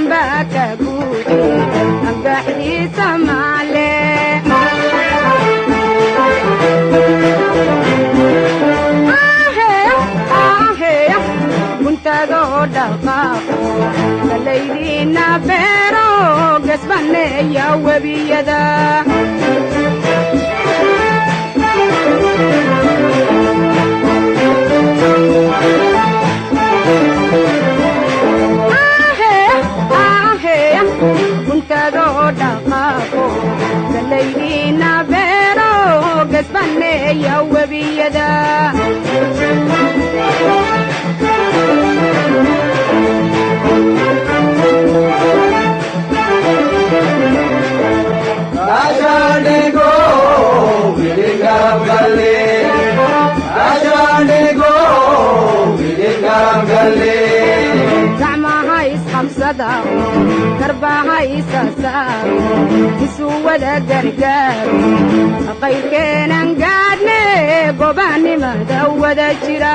dambaka guudi agaxdiisa maale kuntado dhaqaaqo galaydina beero gasbaneeya webiyada kuntado dhaqaaqo galaydina beero gasbaneeya webiyada Ajanigo, vidigarabgalle. Ajanigo, vidigarabgalle. Zamaha isqamsada, garbaha isasaaro, isuwada gargaaro, qayrkeenan gaadhne gobaannimada wada jira.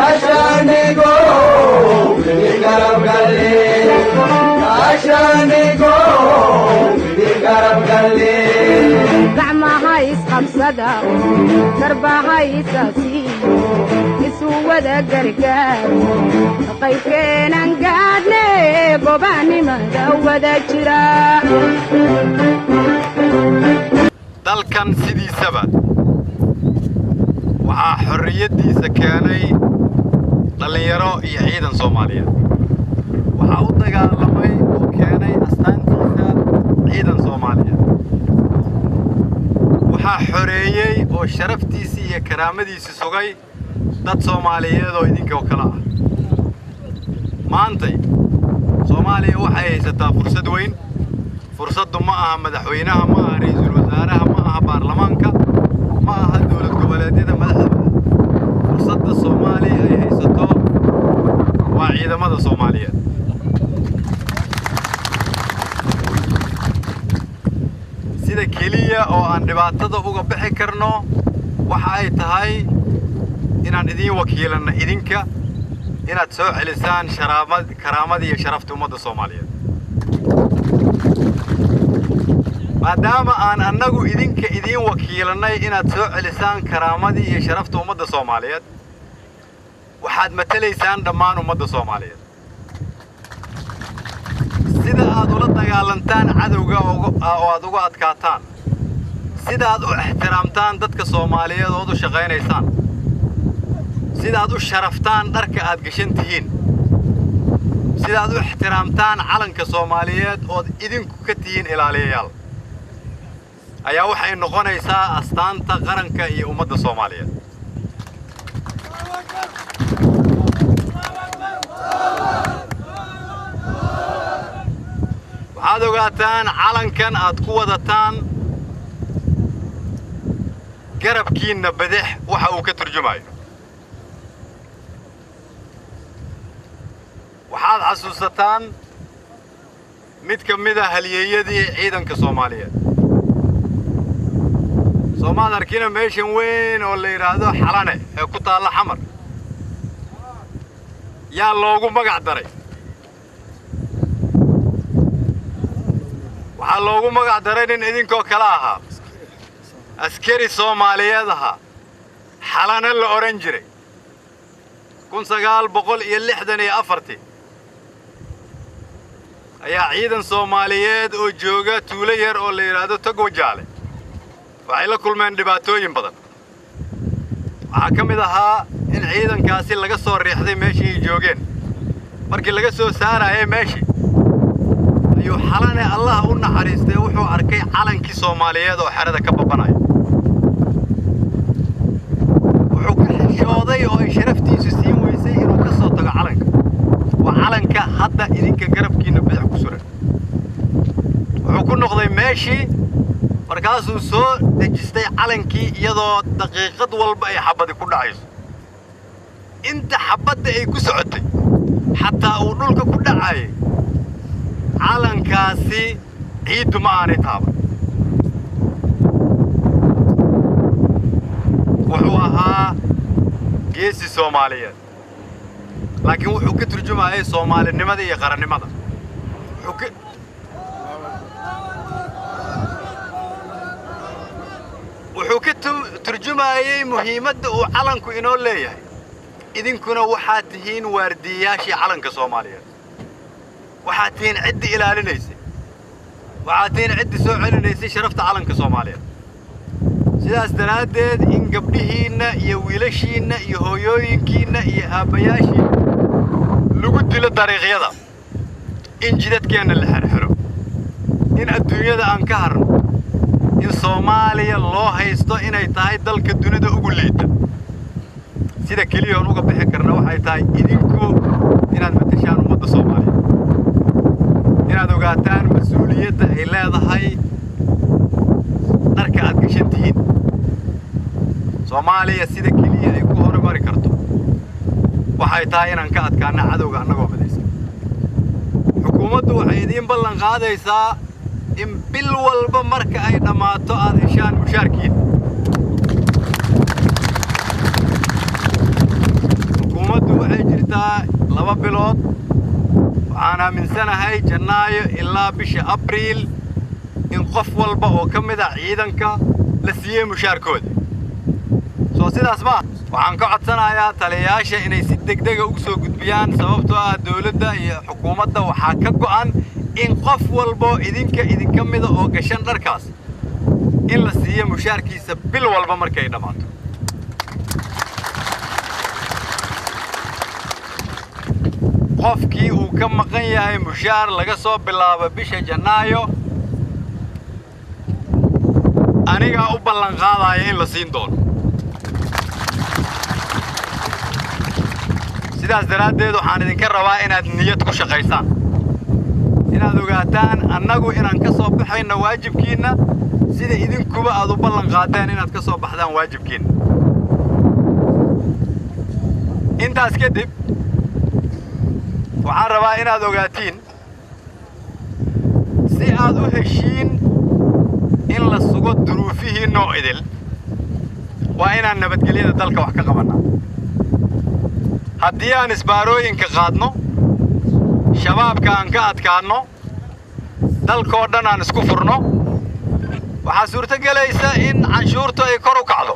Ajanigo, vidigarabgalle. Ajanigo, vidigarabgalle. Zamaha isqamsada, garbaha isasiyo, isuwada gargaaro, qayrkeenan gaadhne gobaannimada wada jira. dalkan sidiisaba waxaa xorriyadiisa keenay dhalinyaro iyo ciidan Soomaaliyeed waxaa u dagaalamay oo keenay astaantiisa ciidan Soomaaliyeed waxaa xoreeyay oo sharaftiisa iyo karaamadiisa sugay dad Soomaaliyeed oo idinka kala ah maanta Soomaaliya waxay haysataa fursad weyn fursadu ma aha madaxweynaha ma aha ra'iisul wasaaraha ma aha baarlamaanka ma aha dawlad goboleedyada madaxdooda fursadda Soomaaliya ay haysato waa ciidamada Soomaaliyeed sida kaliya oo aan dhibaatada uga bixi karno waxa ay tahay inaan idin wakiilana idinka inaad soo celisaan karaamada iyo sharafta ummadda Soomaaliyeed maadaama aan annagu idinka idin wakiilanay inaad soo celisaan karaamadii iyo sharafta ummadda Soomaaliyeed waxaad matalaysaan dhammaan ummadda Soomaaliyeed sida aad ula dagaalantaan cadawga oo aad uga adkaataan sida aad u ixtiraamtaan dadka Soomaaliyeed oo u shaqaynaysaan sida aad u sharaftaan dharka aad gashan tihiin sida aad u ixtiraamtaan calanka Soomaaliyeed oo idinku ka tihiin ilaaliyayaal ayaa waxay noqonaysaa astaanta qaranka iyo ummadda Soomaaliyeed waxaad ogaataan calankan aad ku wadataan garabkiina bidix waxa uu ka turjumayo waxaad xasuusataan mid ka mid ah halyeeyadii ciidanka Soomaaliyeed Soomaad arkina meeshan weyn oo la yiraahdo Xalane ee ku taala Xamar yaa loogu magac daray waxaa loogu magac daray nin idinkoo kala ahaa askari Soomaaliyeed ahaa Xalane la oran jiray 1964 ayaa ciidan Soomaaliyeed oo jooga tuulo yar oo la yiraahdo Togwajaale waxay la kulmeen dhibaatooyin badan waxaa ka mid ahaa in ciidankaasi laga soo riixday meeshii ay joogeen markii laga soo saarayay meeshii ayuu Xalane Allah u naxariistay wuxuu arkay calankii Soomaaliyeed oo xerada ka babanayo wuxuu ka xishooday oo ay sharaftiisu siin weysay inuu ka soo tago calanka waa calanka hadda idinka garabkiina bidix ku suran wuxuu ku noqday meeshii markaasuu soo dejistay calankii iyadoo daqiiqad walba ay xabadi ku dhacayso inta xabadda ay ku socotay xataa uu dhulka ku dhacay calankaasi ciidu ma aanay taaban wuxuu ahaa geesi Soomaaliyeed laakiin wuxuu ka turjumayay Soomaalinimada iyo qarannimada wuxuu ka turjumayay muhiimadda uu calanku inoo leeyahay idinkuna waxaad tihiin waardiyaashii calanka Soomaaliyeed waxaad tihiin cid ilaalinaysa waxaad tihiin cid soo celinaysa sharafta calanka Soomaaliyeed sidaas daraadeed in gabdhihiina iyo wiilashiina iyo hooyooyinkiina iyo aabayaashiina lagu dilo dariiqyada in jidadkeena la xirxiro in adduunyada aan ka harno in Soomaaliya loo haysto inay tahay dalka dunida ugu liita sida kaliya uga bixi karna waxay tahay idinku inaad matashaan ummadda Soomaaliyeed inaad ogaataan mas'uuliyadda ay leedahay dharka aad gashantihiin Soomaaliya sida kaliya ay ku horumari karto waxay tahay inaan ka adkaana cadowga annagoo midaysan xukuumaddu waxay idin ballan qaadaysaa in bil walba marka ay dhamaato aad heshaan mushaarkiin xukuumaddu waxay jirtaa 2 bilood waxaan aaminsanahay Janaayo ilaa bisha Abriil in qof walba oo ka mid ah ciidanka la siiyay mushaarkooda soo sidaas ma waxaan ka codsanayaa taliyayaasha inay si degdeg ah ugu soo gudbiyaan sababtoo ah dawladda iyo xukuumadda waxaa ka go'an in qof walba idinka mid ah oo gashan dharkaas in la siiyo mushaarkiisa bil walba markay dhamaato qofkii uu ka maqan yahay mushaar laga soo bilaabo bisha Janaayo aniga u ballan qaadaya in la siin doono sidaas daraadeed waxaan idinka rabaa inaad niyad ku shaqaysaan inaad ogaataan annagu inaan ka soo baxayno waajibkiina sida idinkuba aad u ballan qaadeen inaad ka soo baxdaan waajibkiina intaas kadib waxaan rabaa inaad ogaatiin si aad u heshiin in la sugo duruufihiina oo idil waa inaan nabadgelyada dalka wax ka qabanaa haddii aan isbaarooyinka qaadno shabaabka aan ka adkaanno dalkoo dhan aan isku furno waxaa suurtagelaysa in canshuurtu ay kor u kacdo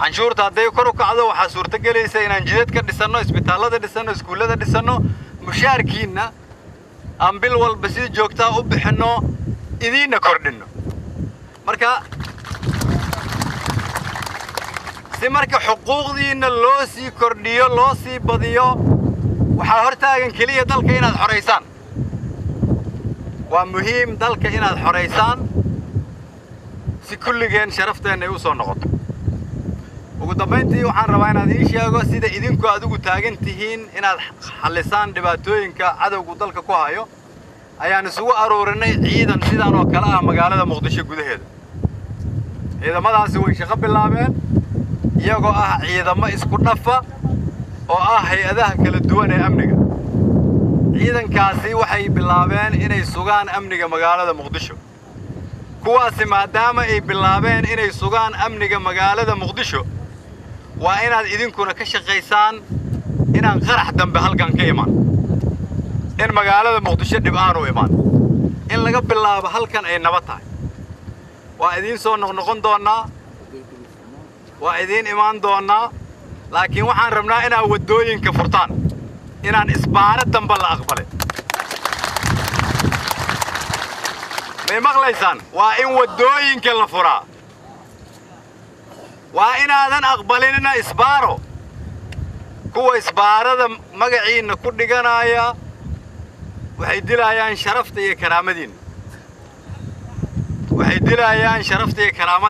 canshuurta hadday kor u kacdo waxaa suurtagelaysa inaan jidad ka dhisanno isbitaallada dhisanno iskuullada dhisanno mushaarkiina aan bil walba si joogtaa u bixinno idiinna kordhinno marka xuquuqdiina loo sii kordhiyo loo sii badiyo waxaa hortaagan kaliya dalka inaad xoreysaan waa muhiim dalka inaad xoreysaan si kulligeen sharafteena ay u soo noqoto ugu dambeyntii waxaan rabaa inaad ii sheego sida idinku adigu taagan tihiin inaad xallisaan dhibaatooyinka cadowgu dalka ku hayo ayaan isugu aruurinay ciidan sidaan oo kale ah magaalada Muqdisho gudaheeda ciidamadaasi way shaqo bilaabeen iyagoo ah ciidamo isku dhafa oo ah hay'adaha kala duwan ee amniga ciidankaasi waxay bilaabeen inay sugaan amniga magaalada Muqdisho kuwaasi maadaama ay bilaabeen inay sugaan amniga magaalada Muqdisho waa inaad idinkuna ka shaqaysaan inaan qarax dambe halkan ka imaan in magaalada Muqdisho dib aan u imaan in laga bilaabo halkan ay nabad tahay waa idin soo noqon doonaa waa idin imaan doonaa laakiin waxaan rabnaa inaad wadooyinka furtaan inaan isbaaro dambe la aqbalin may maqlaysaan waa in wadooyinka la furaa waa inaadan aqbalinina isbaaro kuwa isbaarada magaciina ku dhiganaya waxay dilayaan sharafta iyo karaamadiina waxay dilayaan sharafta iyo karaamada